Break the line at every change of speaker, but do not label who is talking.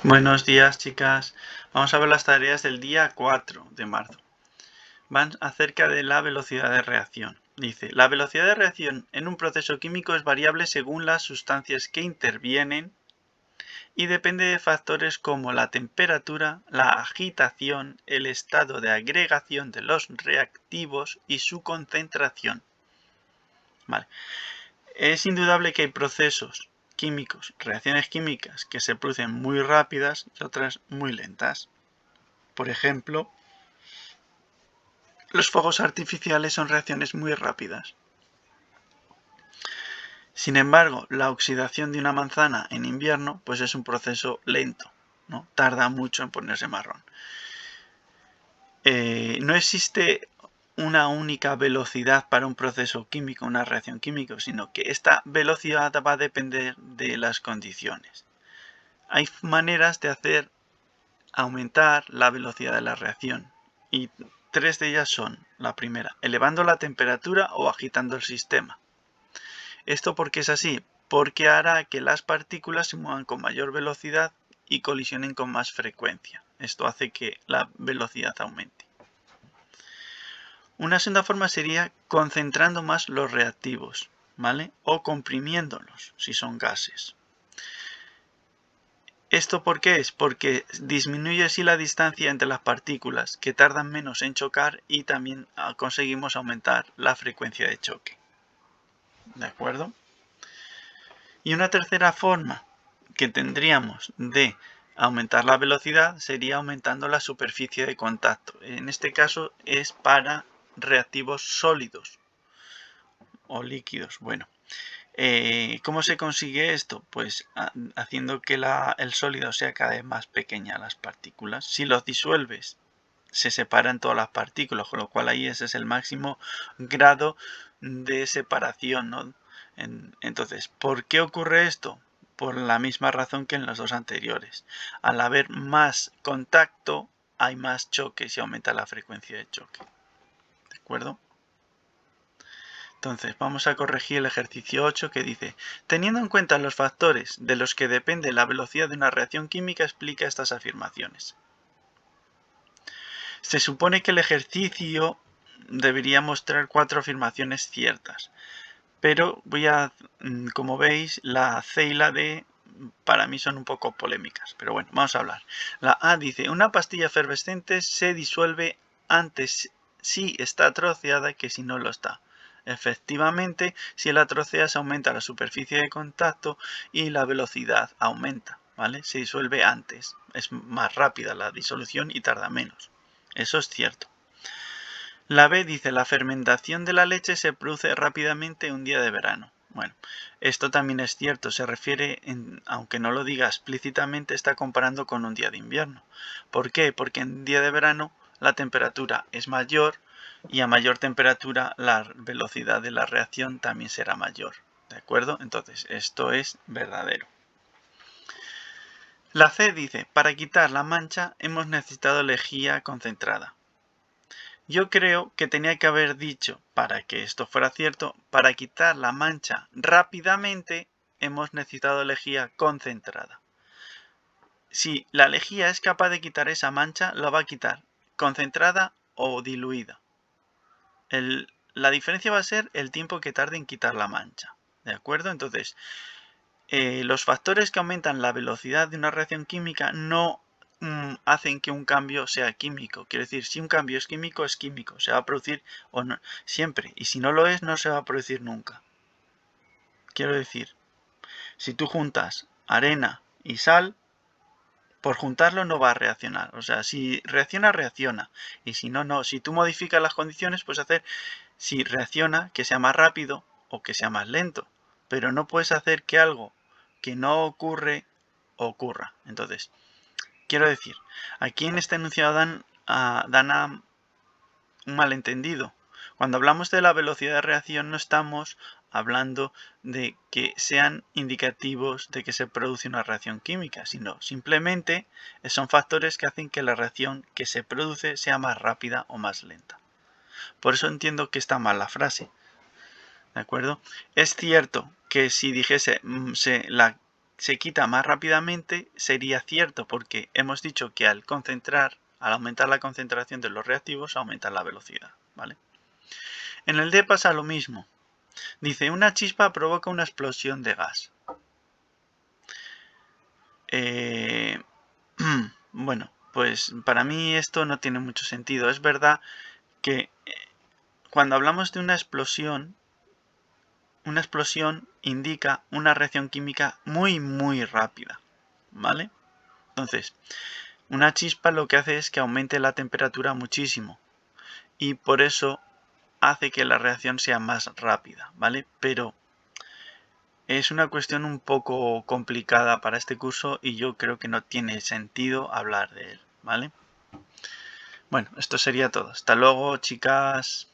Buenos días, chicas. Vamos a ver las tareas del día 4 de marzo. Van acerca de la velocidad de reacción. Dice, la velocidad de reacción en un proceso químico es variable según las sustancias que intervienen y depende de factores como la temperatura, la agitación, el estado de agregación de los reactivos y su concentración. Vale. Es indudable que hay procesos químicos, reacciones químicas que se producen muy rápidas y otras muy lentas. Por ejemplo, los fuegos artificiales son reacciones muy rápidas. Sin embargo, la oxidación de una manzana en invierno pues es un proceso lento, ¿no? Tarda mucho en ponerse marrón. No existe una única velocidad para un proceso químico, una reacción química, sino que esta velocidad va a depender de las condiciones. Hay maneras de hacer aumentar la velocidad de la reacción y tres de ellas son: la primera, elevando la temperatura o agitando el sistema. ¿Esto por qué es así? Porque hará que las partículas se muevan con mayor velocidad y colisionen con más frecuencia. Esto hace que la velocidad aumente. Una segunda forma sería concentrando más los reactivos, ¿vale? O comprimiéndolos, si son gases. ¿Esto por qué es? Porque disminuye así la distancia entre las partículas, que tardan menos en chocar, y también conseguimos aumentar la frecuencia de choque. ¿De acuerdo? Y una tercera forma que tendríamos de aumentar la velocidad sería aumentando la superficie de contacto. En este caso es para reactivos sólidos o líquidos. Bueno, ¿cómo se consigue esto? Pues haciendo que el sólido sea cada vez más pequeña las partículas. Si los disuelves, se separan todas las partículas, con lo cual ahí ese es el máximo grado de separación, ¿no? Entonces, ¿por qué ocurre esto? Por la misma razón que en los dos anteriores. Al haber más contacto, hay más choque y se aumenta la frecuencia de choque. ¿De acuerdo? Entonces, vamos a corregir el ejercicio 8 que dice, teniendo en cuenta los factores de los que depende la velocidad de una reacción química, explica estas afirmaciones. Se supone que el ejercicio debería mostrar 4 afirmaciones ciertas, pero como veis, la C y la D para mí son un poco polémicas, pero bueno, vamos a hablar. La A dice, una pastilla efervescente se disuelve antes si está troceada que si no lo está. Efectivamente, si la troceas aumenta la superficie de contacto y la velocidad aumenta, ¿vale? Se disuelve antes, es más rápida la disolución y tarda menos. Eso es cierto. La B dice, la fermentación de la leche se produce rápidamente un día de verano. Bueno, esto también es cierto, se refiere, aunque no lo diga explícitamente, está comparando con un día de invierno. ¿Por qué? Porque en un día de verano la temperatura es mayor y a mayor temperatura la velocidad de la reacción también será mayor. ¿De acuerdo? Entonces, esto es verdadero. La C dice, para quitar la mancha hemos necesitado lejía concentrada. Yo creo que tenía que haber dicho, para que esto fuera cierto, para quitar la mancha rápidamente hemos necesitado lejía concentrada. Si la lejía es capaz de quitar esa mancha, la va a quitar concentrada o diluida. La diferencia va a ser el tiempo que tarde en quitar la mancha. ¿De acuerdo? Entonces, los factores que aumentan la velocidad de una reacción química no hacen que un cambio sea químico. Quiere decir, si un cambio es químico, se va a producir o no, siempre. Y si no lo es, no se va a producir nunca. Quiero decir, si tú juntas arena y sal, por juntarlo no va a reaccionar. O sea, si reacciona, reacciona. Y si no, no. Si tú modificas las condiciones, puedes hacer, si reacciona, que sea más rápido o que sea más lento. Pero no puedes hacer que algo que no ocurre Entonces, quiero decir, aquí en este enunciado dan un malentendido. Cuando hablamos de la velocidad de reacción no estamos hablando de que sean indicativos de que se produce una reacción química, sino simplemente son factores que hacen que la reacción que se produce sea más rápida o más lenta. Por eso entiendo que está mal la frase. ¿De acuerdo? Es cierto que si dijese se quita más rápidamente sería cierto porque hemos dicho que al aumentar la concentración de los reactivos aumenta la velocidad, ¿vale? En el D pasa lo mismo. Dice, una chispa provoca una explosión de gas. Bueno, pues para mí esto no tiene mucho sentido. Es verdad que cuando hablamos de una explosión indica una reacción química muy rápida, ¿vale? Entonces, una chispa lo que hace es que aumente la temperatura muchísimo y por eso hace que la reacción sea más rápida, ¿vale? Pero es una cuestión un poco complicada para este curso y yo creo que no tiene sentido hablar de él, ¿vale? Bueno, esto sería todo. Hasta luego, chicas.